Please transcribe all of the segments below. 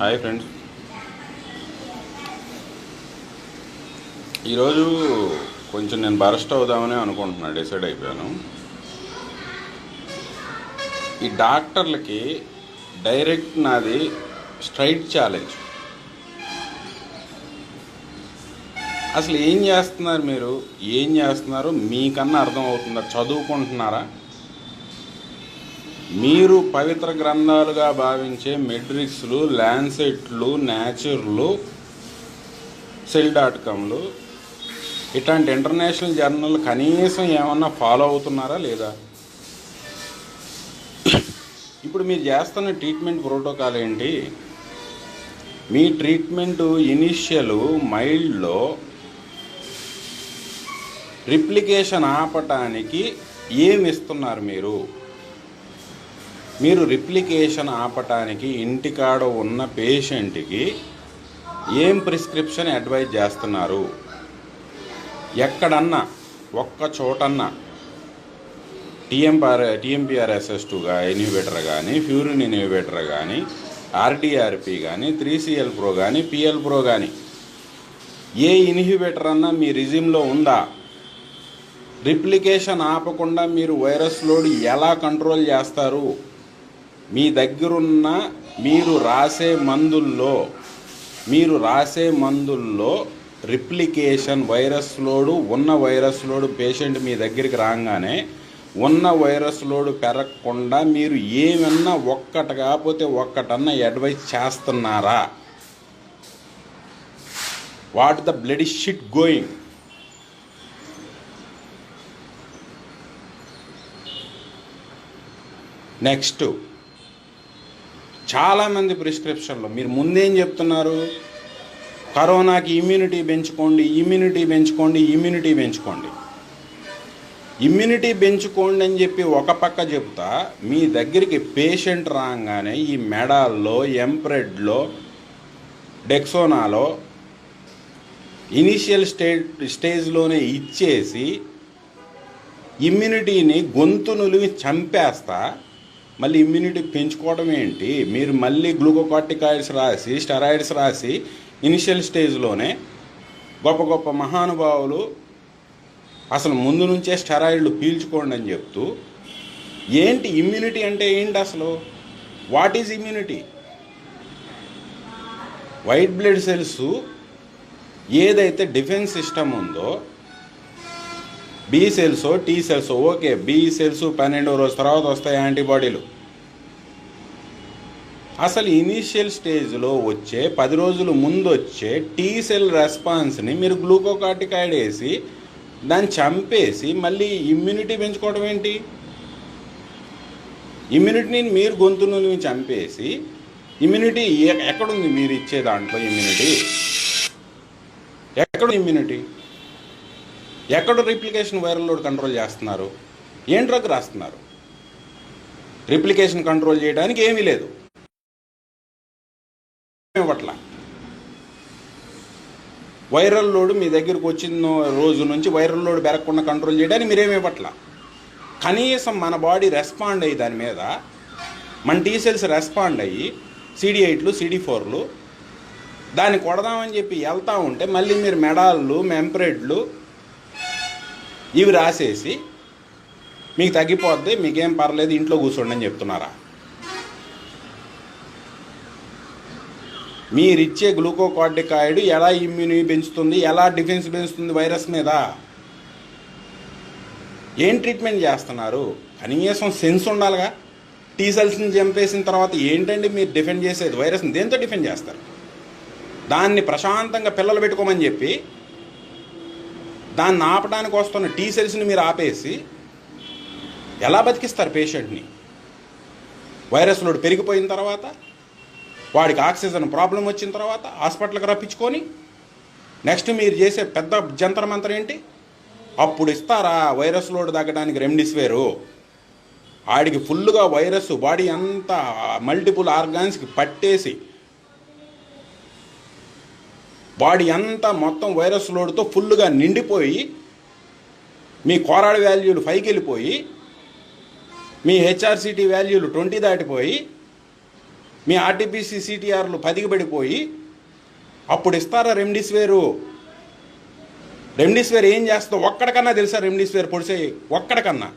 Hi friends, ఈరోజు కొంచెం నేను బరస్ట్ అవుదామని అనుకుంటున్నాను, డిసైడ్ అయిపోయాను. ఈ డాక్టర్లకి డైరెక్ట్ నాది స్ట్రైట్ ఛాలెంజ్. అసలు ఏం చేస్తున్నారు మీరు? ఏం చేస్తున్నారు మీకన్నా అర్థం అవుతుందా? చదువుకుంటున్నారా? మీరు పవిత్ర గ్రంథాలుగా భావించే మెట్రిక్స్లు, ల్యాన్సెట్లు, నేచర్లు, సెల్.comలు ఇట్లాంటి ఇంటర్నేషనల్ జర్నల్ కనీసం ఏమన్నా ఫాలో అవుతున్నారా లేదా? ఇప్పుడు మీరు చేస్తున్న ట్రీట్మెంట్ ప్రోటోకాల్ ఏంటి? మీ ట్రీట్మెంట్ ఇనిషియల్ మైల్డ్లో రిప్లికేషన్ ఆపటానికి ఏమి ఇస్తున్నారు మీరు రిప్లికేషన్ ఆపటానికి ఇంటికాడ ఉన్న పేషెంట్కి ఏం ప్రిస్క్రిప్షన్ అడ్వైజ్ చేస్తున్నారు? ఎక్కడన్నా ఒక్క చోటన్నా TMPRSS2 ఇన్హిబిటర్ కానీ, ఫ్యూరిన్ ఇన్హిబిటర్ కానీ, RDRP కానీ, 3CL ప్రో కానీ, PL ప్రో కానీ ఏ ఇన్హిబిటర్ అన్నా మీ రిజిమ్లో ఉందా? రిప్లికేషన్ ఆపకుండా మీరు వైరస్ లోడ్ ఎలా కంట్రోల్ చేస్తారు? మీ దగ్గరున్న మీరు రాసే మందుల్లో రిప్లికేషన్ వైరస్ లోడు పేషెంట్ మీ దగ్గరికి రాగానే ఉన్న వైరస్ లోడు పెరగకుండా మీరు ఏమన్నా ఒక్కటి కాకపోతే ఒక్కటన్నా అడ్వైజ్ చేస్తున్నారా? What the bloody shit going? Next, చాలామంది ప్రిస్క్రిప్షన్లో మీరు ముందేం చెప్తున్నారు? కరోనాకి ఇమ్యూనిటీ పెంచుకోండి అని చెప్పి ఒక పక్క చెబుతా, మీ దగ్గరికి పేషెంట్ రాగానే ఈ మెడాల్లో, ఎంప్రెడ్లో, డెక్సోనాలో ఇనిషియల్ స్టేజ్లోనే ఇచ్చేసి ఇమ్యూనిటీని గొంతు నులివి చంపేస్తా మళ్ళీ ఇమ్యూనిటీ పెంచుకోవడం ఏంటి? మీరు మళ్ళీ గ్లూకోకార్టికాయిడ్స్ రాసి, స్టెరాయిడ్స్ రాసి ఇనిషియల్ స్టేజ్లోనే గొప్ప గొప్ప మహానుభావులు అసలు ముందు నుంచే స్టెరాయిడ్లు పీల్చుకోండి అని చెప్తూ, ఏంటి ఇమ్యూనిటీ అంటే ఏంటి అసలు? What is immunity? White blood cells ఏదైతే డిఫెన్స్ సిస్టమ్ ఉందో, B cells, T cells, okay, B cells 12వ రోజు తర్వాత వస్తాయి యాంటీబాడీలు. అసలు ఇనీషియల్ స్టేజ్లో వచ్చే 10 రోజుల ముందు వచ్చే టీ సెల్ రెస్పాన్స్ని మీరు గ్లూకోకార్టికాయిడ్ వేసి దాన్ని చంపేసి మళ్ళీ ఇమ్యూనిటీ పెంచుకోవడం ఏంటి? ఇమ్యూనిటీని మీరు గొంతు నుండి చంపేసి ఇమ్యూనిటీ ఎక్కడుంది? మీరు ఇచ్చే దాంట్లో ఇమ్యూనిటీ ఎక్కడుంది? ఎక్కడ రిప్లికేషన్ వైరల్ లోడ్ కంట్రోల్ చేస్తున్నారు? ఏం డ్రగ్ రాస్తున్నారు? రిప్లికేషన్ కంట్రోల్ చేయడానికి ఏమీ లేదు. ఇవ్వట్లా. వైరల్ లోడ్ మీ దగ్గరకు వచ్చిన రోజు నుంచి వైరల్ లోడ్ పెరగకుండా కంట్రోల్ చేయడానికి మీరేమి ఇవ్వట్లా. కనీసం మన బాడీ రెస్పాండ్ అయ్యి దాని మీద, మన టీ సెల్స్ రెస్పాండ్ అయ్యి CD8లు, CD4లు దాన్ని కొడదామని చెప్పి వెళ్తూ ఉంటే మళ్ళీ మీరు మెడాళ్ళు, మెంప్రెడ్లు ఇవి రాసేసి మీకు తగ్గిపోద్ది, మీకేం పర్లేదు, ఇంట్లో కూర్చోండి అని చెప్తున్నారా? మీరిచ్చే గ్లూకోకార్టికాయిడ్ ఎలా ఇమ్యూనిటీ పెంచుతుంది, ఎలా డిఫెన్స్ పెంచుతుంది వైరస్ మీద? ఏం ట్రీట్మెంట్ చేస్తున్నారు? కనీసం సెన్స్ ఉండాలిగా. టీ సెల్స్ని చంపేసిన తర్వాత ఏంటండి మీరు డిఫెండ్ చేసేది? వైరస్ని దేంతో డిఫెండ్ చేస్తారు? దాన్ని ప్రశాంతంగా పిల్లలు పెట్టుకోమని చెప్పి దాన్ని ఆపడానికి వస్తున్న టీ సెల్స్ని మీరు ఆపేసి ఎలా బతికిస్తారు పేషెంట్ని? వైరస్ లోడ్ పెరిగిపోయిన తర్వాత, వాడికి ఆక్సిజన్ ప్రాబ్లం వచ్చిన తర్వాత హాస్పిటల్కి రప్పించుకొని నెక్స్ట్ మీరు చేసే పెద్ద జంతర్ మంతరం ఏంటి? అప్పుడు ఇస్తారా వైరస్ లోడ్ తగ్గడానికి రెమ్డెసివిర్? వాడికి ఫుల్గా వైరస్ బాడీ అంతా మల్టిపుల్ ఆర్గాన్స్కి పట్టేసి బాడీ అంతా మొత్తం వైరస్ లోడ్తో ఫుల్గా నిండిపోయి మీ కోరాడ్ వాల్యూలు 5కి వెళ్ళిపోయి మీ HRCT వాల్యూలు 20 దాటిపోయి మీ ఆర్టీపీసీ సిటీఆర్లు 10కి పడిపోయి అప్పుడు ఇస్తారా రెమ్డెసివిర్? రెమ్డెసివిర్ ఏం చేస్తుందో ఒక్కడికన్నా తెలుసా? రెమ్డెసివిర్ పొడిసే ఒక్కడికన్నా,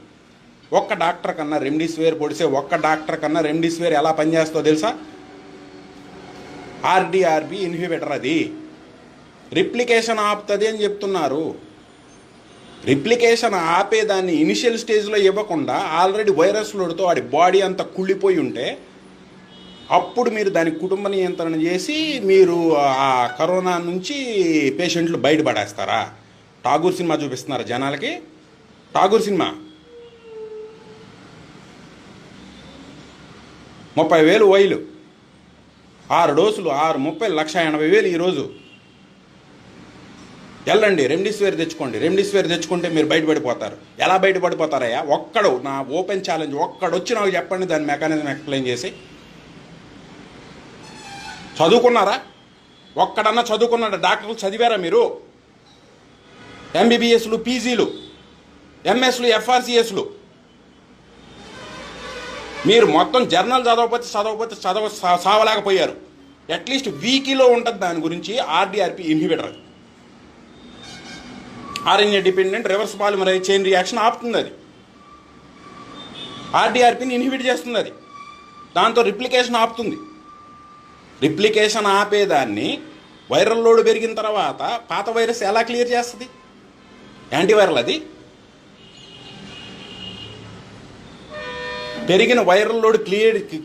ఒక్క డాక్టర్ కన్నా రెమ్డెసివిర్ పొడిసే ఒక్క డాక్టర్ కన్నా రెమ్డెసివిర్ ఎలా పనిచేస్తుందో తెలుసా? ఆర్డీఆర్బి ఇన్హిబిటర్ అది రిప్లికేషన్ ఆపుతుంది అని చెప్తున్నారు. రిప్లికేషన్ ఆపేదాన్ని ఇనిషియల్ స్టేజ్లో ఇవ్వకుండా ఆల్రెడీ వైరస్ లోడ్తో వాడి బాడీ అంతా కుళ్ళిపోయి ఉంటే అప్పుడు మీరు దానికి కుటుంబ నియంత్రణ చేసి మీరు ఆ కరోనా నుంచి పేషెంట్లు బయటపడేస్తారా? ఠాగూర్ సినిమా చూపిస్తున్నారు జనాలకి. ఠాగూర్ సినిమా 30,000 వైలు, 6 డోసులు, 6 1,80,000 ఈరోజు. వెళ్ళండి రెమ్డెసివిర్ తెచ్చుకోండి. రెమ్డెసివిర్ తెచ్చుకుంటే మీరు బయటపడిపోతారు. ఎలా బయటపడిపోతారయ్యా? ఒక్కడు, నా ఓపెన్ ఛాలెంజ్, ఒక్కడు వచ్చి నాకు చెప్పండి దాని మెకానిజం ఎక్స్ప్లెయిన్ చేసి. చదువుకున్నారా? ఒక్కడన్నా చదువుకున్నారా? డాక్టర్లు చదివారా మీరు? ఎంబీబీఎస్లు, పీజీలు, ఎంఎస్లు, ఎఫ్ఆర్సిఎస్లు. మీరు మొత్తం జర్నల్ చదవకపోతే సావలేకపోయారు. అట్లీస్ట్ వీకీలో ఉంటుంది దాని గురించి. RDRP inhibitor, RNA dependent reverse polymerase chain reaction ఆపుతుంది అది. ఆర్డీఆర్పిని ఇన్హిబిట్ చేస్తుంది అది. దాంతో రిప్లికేషన్ ఆపుతుంది. రిప్లికేషన్ ఆపేదాన్ని వైరల్ లోడ్ పెరిగిన తర్వాత పాత వైరస్ ఎలా క్లియర్ చేస్తుంది? యాంటీవైరల్ అది. పెరిగిన వైరల్ లోడ్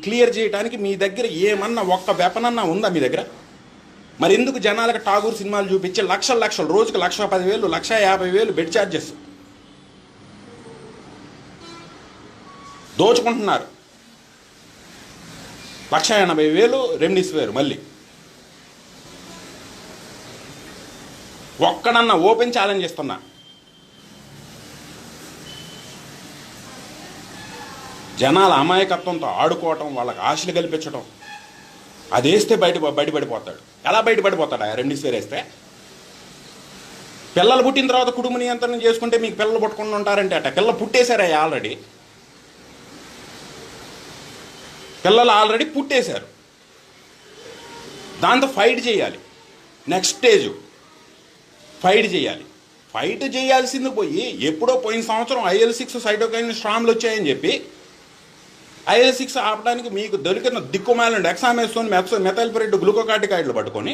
క్లియర్ చేయడానికి మీ దగ్గర ఏమన్నా ఒక్క వెపన్ అన్నా ఉందా మీ దగ్గర? మరి ఎందుకు జనాలకు ఠాగూర్ సినిమాలు చూపించి లక్షలు రోజుకి 1,10,000, 1,50,000 బెడ్ ఛార్జెస్ దోచుకుంటున్నారు? 1,80,000 రెమ్డెసివిర్. మళ్ళీ ఒక్కడన్నా ఓపెన్ ఛాలెంజ్ ఇస్తున్నా. జనాల అమాయకత్వంతో ఆడుకోవటం, వాళ్ళకి ఆశలు కల్పించడం, అది వేస్తే బయటపడిపోతాడు. ఎలా బయటపడిపోతాడు ఆ రెమ్డెసివిర్ వేస్తే? పిల్లలు పుట్టిన తర్వాత కుటుంబ నియంత్రణ చేసుకుంటే మీకు పిల్లలు పుట్టకుండా ఉంటారంటే అట. పిల్లలు పుట్టేశారా? ఆల్రెడీ పిల్లలు ఆల్రెడీ పుట్టేశారు. దాంతో ఫైట్ చేయాలి. నెక్స్ట్ స్టేజ్ ఫైట్ చేయాలి. ఫైట్ చేయాల్సింది పోయి ఎప్పుడో పోయిన సంవత్సరం IL-6 సైటోకైన్ స్ట్రామ్లు వచ్చాయని చెప్పి IL-6 ఆపడానికి మీకు దొరికిన దిక్కుమాలండి డెక్సామెథాసోన్, మెథైల్పైరిడ్, గ్లూకోకార్టికాయిడ్లు పట్టుకొని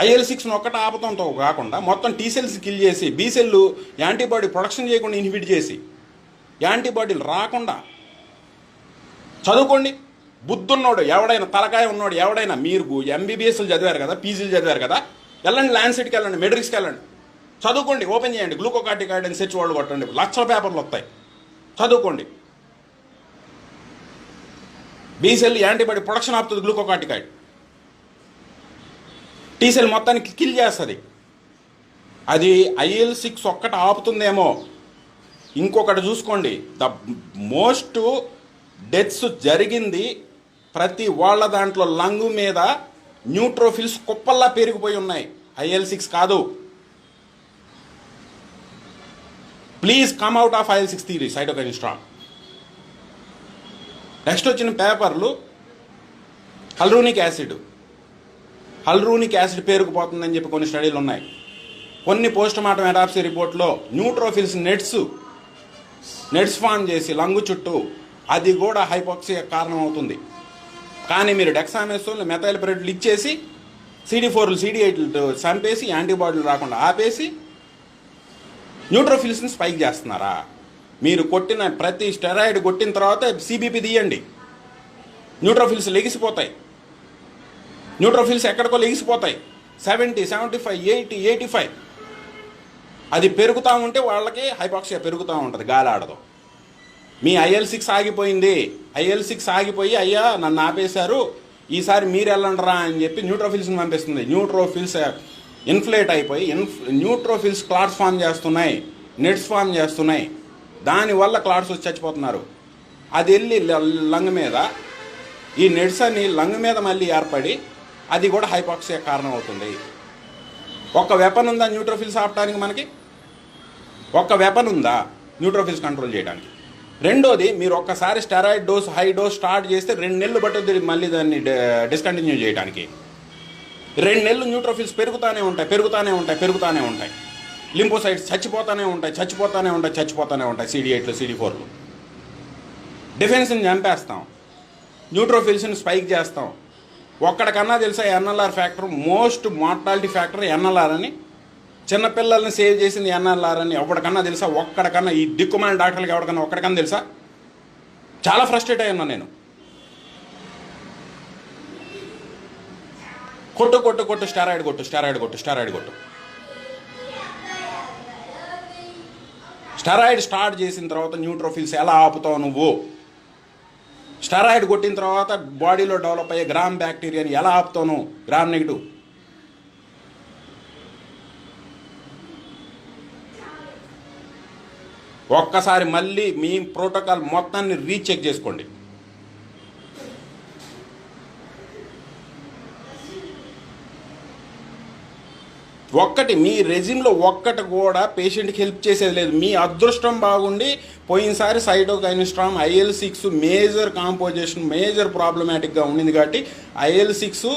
IL-6ను ఒక్కటి ఆపడంతో కాకుండా మొత్తం టీ సెల్స్ కిల్ చేసి బి సెల్లు యాంటీబాడీ ప్రొడక్షన్ చేయకుండా ఇన్హిబిట్ చేసి యాంటీబాడీలు రాకుండా చదువుకోండి. బుద్ధున్నోడు ఎవడైనా, తలకాయ ఉన్నోడు ఎవడైనా, మీరు ఎంబీబీఎస్లు చదివారు కదా, పీజీలు చదివారు కదా, వెళ్ళండి ల్యాన్సెట్కి వెళ్ళండి, మెడ్రిక్స్కి వెళ్ళండి, చదువుకోండి. ఓపెన్ చేయండి గ్లూకోకార్టికాయిడ్ అని సెర్చ్ వాళ్ళు కొట్టండి, లక్షల పేపర్లు వస్తాయి. చదువుకోండి. బి సెల్ యాంటీబాడీ ప్రొడక్షన్ ఆపుతుంది గ్లూకోకార్టికాయిడ్. టీ సెల్ మొత్తానికి కిల్ చేస్తుంది. అది IL-6 ఒక్కటి ఆపుతుందేమో. ఇంకొకటి చూసుకోండి, ద మోస్ట్ డెత్స్ జరిగింది ప్రతి వాళ్ళ దాంట్లో లంగ్ మీద న్యూట్రోఫిల్స్ కుప్పల్లా పెరిగిపోయి ఉన్నాయి. IL-6 కాదు. Please come out of IL-6 theory, cytokine storm. Next వచ్చిన పేపర్లు హల్రూనిక్ యాసిడ్ పేరుకుపోతుందని చెప్పి కొన్ని స్టడీలు ఉన్నాయి. కొన్ని పోస్ట్ మార్టం అడాప్సీ రిపోర్ట్లో న్యూట్రోఫిల్స్ నెట్స్ ఫామ్ చేసి లంగు చుట్టూ, అది కూడా హైపోక్సియా కారణం అవుతుంది. కానీ మీరు డెక్సామెథాసోన్, మెథైల్పైరిడ్లు ఇచ్చేసి CD4లు, CD8లు చంపేసి యాంటీబాడీలు రాకుండా ఆపేసి న్యూట్రోఫిల్స్ని స్పైక్ చేస్తున్నారా? మీరు కొట్టిన ప్రతి స్టెరాయిడ్ కొట్టిన తర్వాత CBP తీయండి, న్యూట్రోఫిల్స్ లెగిసిపోతాయి. న్యూట్రోఫిల్స్ ఎక్కడికో లెగిసిపోతాయి. 70, 75, 80, 85 అది పెరుగుతూ ఉంటే వాళ్ళకి హైపాక్సియా పెరుగుతూ ఉంటుంది, గాలి ఆడదు. మీ IL-6 ఆగిపోయింది. IL-6 ఆగిపోయి అయ్యా నన్ను ఆపేశారు, ఈసారి మీరు వెళ్ళండిరా అని చెప్పి న్యూట్రోఫిల్స్ని పంపిస్తుంది. న్యూట్రోఫిల్స్ ఇన్ఫ్లేట్ అయిపోయి న్యూట్రోఫిల్స్ క్లాట్స్ ఫామ్ చేస్తున్నాయి, నెట్స్ ఫామ్ చేస్తున్నాయి. దానివల్ల క్లాట్స్ వచ్చి చచ్చిపోతున్నారు. అది వెళ్ళి లంగ్ మీద, ఈ నెట్స్ అని లంగ్ మీద మళ్ళీ ఏర్పడి అది కూడా హైపాక్సియా కారణం అవుతుంది. ఒక వెపన్ ఉందా న్యూట్రోఫిల్స్ ఆపడానికి? మనకి ఒక వెపన్ ఉందా న్యూట్రోఫిల్స్ కంట్రోల్ చేయడానికి? రెండోది, మీరు ఒక్కసారి steroid dose high dose start చేస్తే 2 నెలలు పట్టుద్ది మళ్ళీ దాన్ని డిస్కంటిన్యూ చేయడానికి. 2 నెలలు న్యూట్రోఫిల్స్ పెరుగుతూనే ఉంటాయి. లింపోసైట్స్ చచ్చిపోతూనే ఉంటాయి. CD8లు CD4లు. డిఫెన్స్ని చంపేస్తాం, న్యూట్రోఫిల్స్ని స్పైక్ చేస్తాం. ఒక్కడికన్నా తెలుసా NLR factor most mortality factor NLR అని? చిన్నపిల్లల్ని సేవ్ చేసింది NLR అని ఎవరికన్నా తెలుసా? ఒక్కడికన్నా, ఈ దిక్కుమాల డాక్టర్లకి ఒక్కడికన్నా తెలుసా? చాలా ఫ్రస్ట్రేట్ అయ్యాను నేను. కొట్టు స్టెరాయిడ్ కొట్టు. స్టెరాయిడ్ స్టార్ట్ చేసిన తర్వాత న్యూట్రోఫిల్స్ ఎలా ఆపుతావు నువ్వు? స్టెరాయిడ్ కొట్టిన తర్వాత బాడీలో డెవలప్ అయ్యే గ్రామ్ బ్యాక్టీరియాని ఎలా ఆపుతావు నువ్వు? Gram negative. ఒక్కసారి మళ్ళీ మీ ప్రోటోకాల్ మొత్తాన్ని రీచెక్ చేసుకోండి. ఒక్కటి మీ రెజ్యూమ్లో ఒక్కటి కూడా పేషెంట్కి హెల్ప్ చేసేది లేదు. మీ అదృష్టం బాగుండి పోయినసారి సైటోకైనోస్ట్రామ్ IL-6 మేజర్ కాంపోజిషన్ మేజర్ ప్రాబ్లమాటిక్గా ఉండింది కాబట్టి IL-6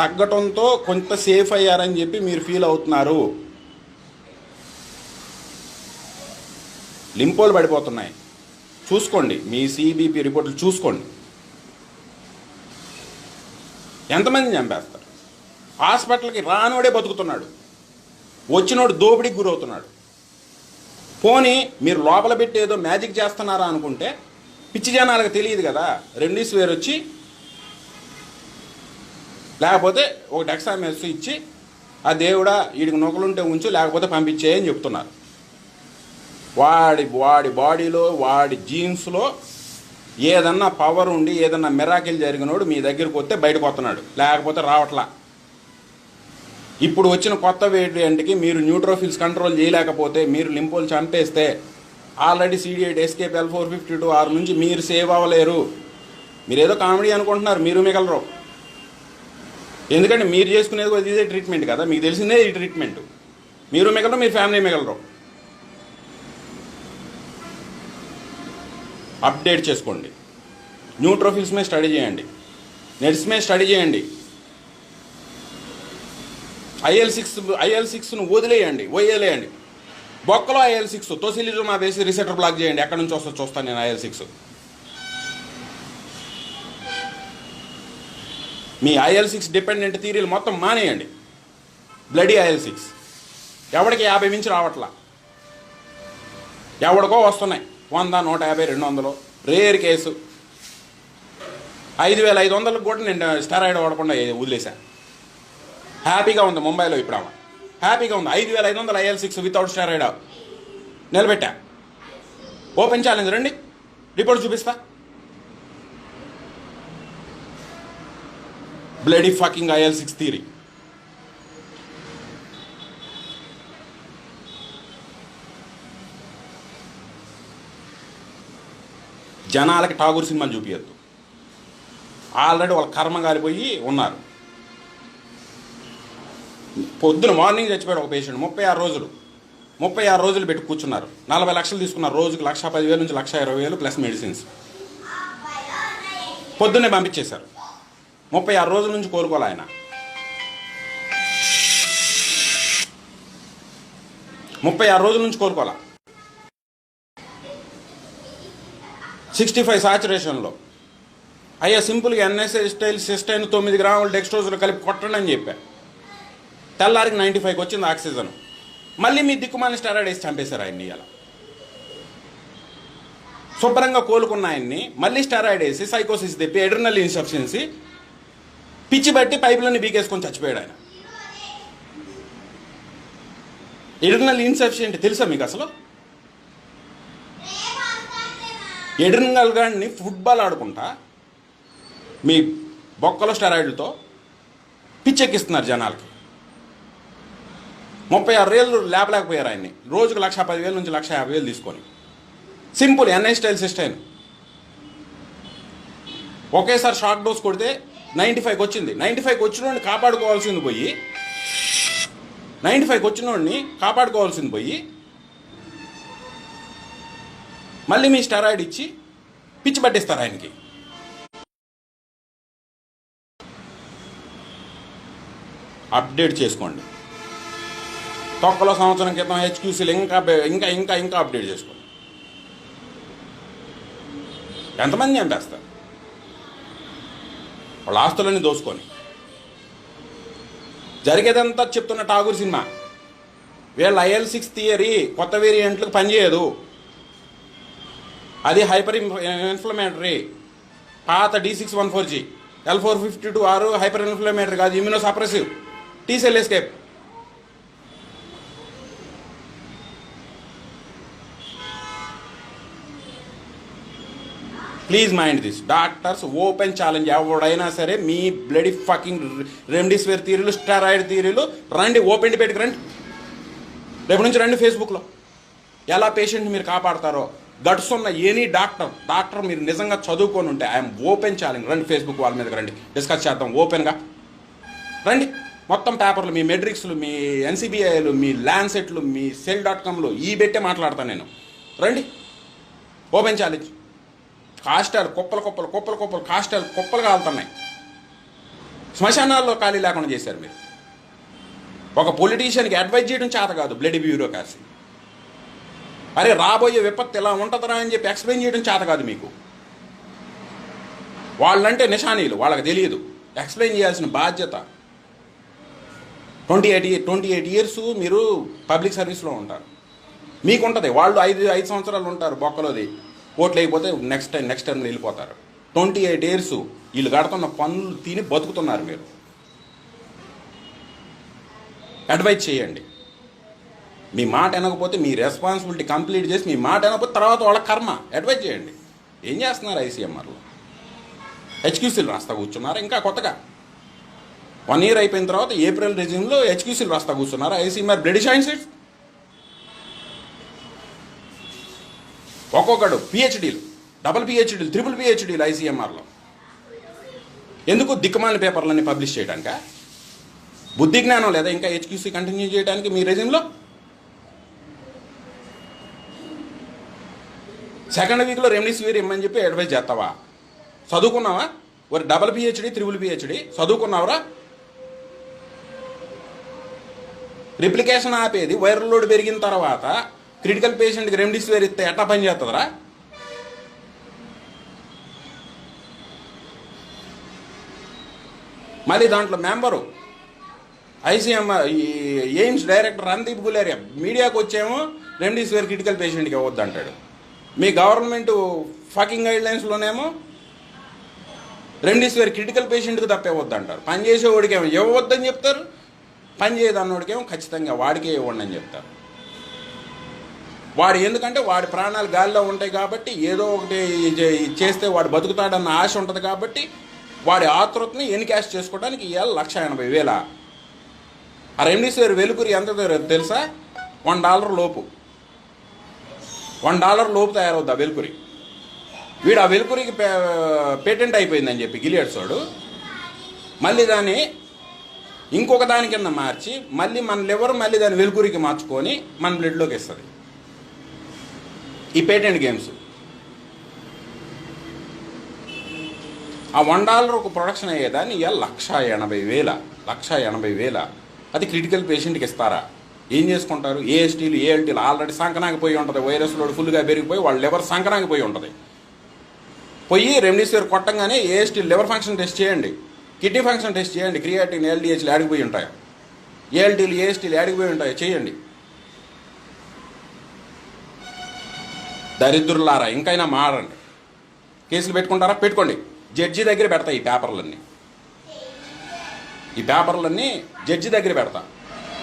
తగ్గటంతో కొంత సేఫ్ అయ్యారని చెప్పి మీరు ఫీల్ అవుతున్నారు. లింపోలు పడిపోతున్నాయి, చూసుకోండి. మీ CBP రిపోర్ట్లు చూసుకోండి. ఎంతమందిని చంపేస్తారు? హాస్పిటల్కి రానోడే బతుకుతున్నాడు, వచ్చినోడు దోపిడీకి గురవుతున్నాడు. పోనీ మీరు లోపల పెట్టి ఏదో మ్యాజిక్ చేస్తున్నారా అనుకుంటే పిచ్చి జనాలకు తెలియదు కదా. రెమ్డెసివిర్ వచ్చి లేకపోతే ఒక డెక్సామెస్ ఇచ్చి ఆ దేవుడా వీడికి నొకలుంటే ఉంచు లేకపోతే పంపించేయని చెప్తున్నారు. వాడి బాడీలో వాడి జీన్స్లో ఏదన్నా పవర్ ఉండి ఏదన్నా మిరాకిల్ జరిగినోడు మీ దగ్గరికి వస్తే బయటకు వస్తున్నాడు, లేకపోతే రావట్లా. ఇప్పుడు వచ్చిన కొత్త వేరియంట్కి మీరు న్యూట్రోఫిల్స్ కంట్రోల్ చేయలేకపోతే, మీరు లింపోలు చంపేస్తే ఆల్రెడీ CD8 ఎస్కేప్ L452R నుంచి మీరు సేవ్ అవ్వలేరు. మీరు ఏదో కామెడీ అనుకుంటున్నారు, మీరు మిగలరు. ఎందుకంటే మీరు చేసుకునేది ఇదే ట్రీట్మెంట్ కదా, మీకు తెలిసిందే ఈ ట్రీట్మెంట్. మీరు మిగలరు, మీరు ఫ్యామిలీ మిగలరు. అప్డేట్ చేసుకోండి. న్యూట్రోఫిల్స్ మీద స్టడీ చేయండి, నెట్స్ మీద స్టడీ చేయండి. IL-6ను వదిలేయండి. బొక్కలో IL-6 తోసిలిజుమాబ్ వేసి రిసెప్టర్ బ్లాక్ చేయండి. ఎక్కడి నుంచి వస్తుందో చూస్తాను నేను. IL-6 మీ IL-6 డిపెండెంట్ థియరీలు మొత్తం మానేయండి. బ్లడీ IL-6 ఎవడికి 50 మించి రావట్లా, ఎవడికో వస్తున్నాయి 100, 150, 200. Rare case. 5500 కూడా నేను స్టెరాయిడ్ వాడకుండా వదిలేశాను. హ్యాపీగా ఉంది ముంబైలో ఇప్పుడు ఆమె, హ్యాపీగా ఉంది. 5500 IL-6 వితౌట్ స్టెరాయిడ్ నిలబెట్టా. ఓపెన్ ఛాలెంజ్, రండి రిపోర్ట్ చూపిస్తా. Bloody fucking IL-6 theory. జనాలకి ఠాగూర్ సినిమాలు చూపించద్దు. ఆల్రెడీ వాళ్ళ కర్మ గాలిపోయి ఉన్నారు. పొద్దున మార్నింగ్ చచ్చిపోయాడు ఒక పేషెంట్. 36 రోజులు పెట్టి కూర్చున్నారు. 40 లక్షలు తీసుకున్నారు. రోజుకి 1,10,000 నుంచి 1,20,000 ప్లస్ మెడిసిన్స్. పొద్దున్నే పంపించేశారు. 36 రోజుల నుంచి కోలుకోలే ఆయన. 36 రోజుల నుంచి కోలుకోలే. 65 సాచురేషన్లో. అయ్యా సింపుల్గా NSA సిస్టైన్ 9 గ్రాములు డెక్స్ట్రోజ్లో కలిపి కొట్టండి అని చెప్పా. తెల్లారికి 95కి వచ్చింది ఆక్సిజన్. మళ్ళీ మీ దిక్కుమాలిన స్టెరాయిడ్ వేసి చంపేశారు ఆయన్ని. ఇలా శుభ్రంగా కోలుకున్న ఆయన్ని మళ్ళీ స్టెరాయిడ్ వేసి సైకోసిస్ తెప్పి ఎడ్రినల్ ఇన్సఫిషియన్సీ పిచ్చి బట్టి పైపులన్నీ బీకేసుకొని చచ్చిపోయాడు ఆయన. ఎడ్రినల్ ఇన్సఫిషియెంట్ తెలుసా మీకు అసలు? ఎడ్రినల్ గాడిని ఫుట్బాల్ ఆడుకుంటా మీ బొక్కలో స్టెరాయిడ్లతో పిచ్చెక్కిస్తున్నారు జనాలకి. 36 ఏళ్ళు లేపలేకపోయారు ఆయన్ని. రోజుకు 1,10,000 నుంచి 1,50,000 తీసుకొని. Simple NSA cystine. ఒకేసారి షాక్ డోస్ కొడితే 95కి వచ్చింది. 95కి వచ్చినోడిని కాపాడుకోవాల్సింది పోయి 95కి వచ్చినోడిని కాపాడుకోవాల్సింది పోయి మళ్ళీ మీ స్టెరాయిడ్ ఇచ్చి పిచ్చి పట్టిస్తారు ఆయనకి. అప్డేట్ చేసుకోండి. తొక్కలో సంవత్సరం క్రితం హెచ్క్యూసీలు ఇంకా ఇంకా ఇంకా ఇంకా అప్డేట్ చేసుకోండి. ఎంతమంది చంపేస్తారు వాళ్ళ ఆస్తులన్నీ దోసుకొని. జరిగేదంతా చెప్తున్న ఠాగూర్ సినిమా. వీళ్ళ IL-6 థియరీ కొత్త వేరియంట్లకు పనిచేయదు. అది హైపర్ ఇన్ఫ్లమేటరీ. పాత D614G L452R హైపర్ ఇన్ఫ్లమేటరీ కాదు, immuno suppressive, T cell escape. Please mind this. Doctors open challenge, ఎవడైనా సరే మీ బ్లడీ ఫకింగ్ రెమ్డెసివిర్ థియరీలు, స్టెరాయిడ్ థియరీలు రండి, ఓపెన్ డిబేట్కి రండి. రేపు నుంచి రండి ఫేస్బుక్లో. ఎలా పేషెంట్ని మీరు కాపాడతారో గట్స్ ఉన్న ఎనీ డాక్టర్ మీరు నిజంగా చదువుకొని ఉంటే ఐఎమ్ ఓపెన్ ఛాలెంజ్, రండి ఫేస్బుక్ వాళ్ళ మీదకి రండి, డిస్కస్ చేద్దాం ఓపెన్గా రండి. మొత్తం పేపర్లు, మీ మెడ్రిక్స్లు, మీ NCBIలు, మీ ల్యాన్సెట్లు, మీ సెల్.comలు ఈ పెట్టే మాట్లాడతాను నేను. రండి, ఓపెన్ ఛాలెంజ్. కాస్టాలు కుప్పలు కాస్టాలు కుప్పలు కాలుతున్నాయి. శ్మశానాల్లో ఖాళీ లేకుండా చేశారు మీరు. ఒక పొలిటీషియన్కి అడ్వైజ్ చేయడం చేత కాదు, బ్లడ్ బ్యూరోక్రసీ. అరే రాబోయే విపత్తు ఇలా ఉంటుందరా అని చెప్పి ఎక్స్ప్లెయిన్ చేయడం చేత కాదు మీకు. వాళ్ళంటే నిషానీలు, వాళ్ళకి తెలియదు. ఎక్స్ప్లెయిన్ చేయాల్సిన బాధ్యత. 28 years మీరు పబ్లిక్ సర్వీస్లో ఉంటారు, మీకు ఉంటుంది. వాళ్ళు 5 సంవత్సరాలు ఉంటారు బొక్కలోది, ఓట్లు అయిపోతే నెక్స్ట్ టైం వెళ్ళిపోతారు. 28 years వీళ్ళు కడుతున్న పనులు తిని బతుకుతున్నారు మీరు. అడ్వైజ్ చేయండి. మీ మాట వినకపోతే మీ రెస్పాన్సిబిలిటీ కంప్లీట్ చేసి, మీ మాట వినకపోతే తర్వాత వాళ్ళ కర్మ. అడ్వైజ్ చేయండి. ఏం చేస్తున్నారు ICMRలో? హెచ్క్యూసీలు రాస్తా కూర్చున్నారు. ఇంకా కొత్తగా 1 year అయిపోయిన తర్వాత ఏప్రిల్ రెజ్యూమ్లో హెచ్క్యూసీలు రాస్తా కూర్చున్నారు. ICMR బ్లడ్ సైన్సెస్ ఒక్కొక్కడు PhDలు, డబుల్ PhDలు, ట్రిపుల్ PhDలు ICMRలో. ఎందుకు? దిక్కుమాలిన పేపర్లన్నీ పబ్లిష్ చేయడానిక? బుద్ధి జ్ఞానం లేదా ఇంకా హెచ్క్యూసీ కంటిన్యూ చేయడానికి మీ రెజ్యూమ్లో? సెకండ్ వీక్లో రెమ్డెసివిర్ ఇమ్మని చెప్పి అడ్వైజ్ చేస్తావా? చదువుకున్నావా? ఒక డబుల్ PhD, ట్రిపుల్ PhD చదువుకున్నావురా? రిప్లికేషన్ ఆపేది వైరల్ లోడ్ పెరిగిన తర్వాత క్రిటికల్ పేషెంట్కి రెమ్డెసివిర్ ఇస్తే ఎట్లా పని చేస్తుందిరా? మళ్ళీ దాంట్లో member ICMR AIIMS director Randeep Guleria మీడియాకు వచ్చేమో రెమ్డెసివిర్ క్రిటికల్ పేషెంట్కి ఇవ్వద్దు అంటాడు. మీ గవర్నమెంట్ ఫకింగ్ గైడ్లైన్స్లోనేమో రెమ్డెసివిర్ క్రిటికల్ పేషెంట్కి తప్ప ఇవ్వద్దు అంటారు. పనిచేసేవాడికేమో ఇవ్వద్దని చెప్తారు, పని చేయదన్నోడికేమో ఖచ్చితంగా వాడికే ఇవ్వండి అని చెప్తారు. వాడు ఎందుకంటే వాడి ప్రాణాలు గాలిలో ఉంటాయి కాబట్టి, ఏదో ఒకటి చేస్తే వాడు బతుకుతాడన్న ఆశ ఉంటుంది కాబట్టి వాడి ఆతృతని ఎన్కాష్ చేసుకోవడానికి ఇవాళ 1,80,000. ఆ రెమ్డెసివిర్ వెలుగురి ఎంత తెలుసా? $1 లోపు. $1 లోపు తయారవుద్ది ఆ వెలుగురి. వీడు ఆ వెలుగురికి పేటెంట్ అయిపోయిందని చెప్పి గిలియడ్స్ వాడు మళ్ళీ దాన్ని ఇంకొక దాని కింద మార్చి మళ్ళీ మన లివర్ మళ్ళీ దాని వెలుగురికి మార్చుకొని మన బ్లడ్లోకి ఇస్తుంది. ఈ పేటెంట్ గేమ్స్. ఆ $1 ప్రొడక్షన్ అయ్యేదాన్ని ఇవాళ 1,80,000. అది క్రిటికల్ పేషెంట్కి ఇస్తారా? ఏం చేసుకుంటారు? ASTలు ALTలు ఆల్రెడీ సంకనాగిపోయి ఉంటుంది. వైరస్ లోడ్ ఫుల్గా పెరిగిపోయి వాళ్ళ లివర్ సంకనాగిపోయి ఉంటుంది. పోయి రెమ్డెసివిర్ కొట్టంగానే AST లివర్ ఫంక్షన్ టెస్ట్ చేయండి, కిడ్నీ ఫంక్షన్ టెస్ట్ చేయండి, క్రియాటిన్ LDHలు ఆడిపోయి ఉంటాయి, ALTలు ASTలు ఆడిపోయి ఉంటాయి, చేయండి. దరిద్రులారా, ఇంకైనా మారండి. కేసులు పెట్టుకుంటారా? పెట్టుకోండి. జడ్జి దగ్గర పెడతా ఈ పేపర్లన్నీ జడ్జి దగ్గర పెడతా.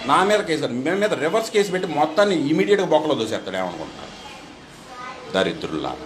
నా మీద కేసు, మేము మీద రివర్స్ కేసు పెట్టి మొత్తాన్ని ఇమీడియట్గా బొక్కలో దూసేస్తాడు. ఏమనుకుంటున్నారు దరిద్రులారా?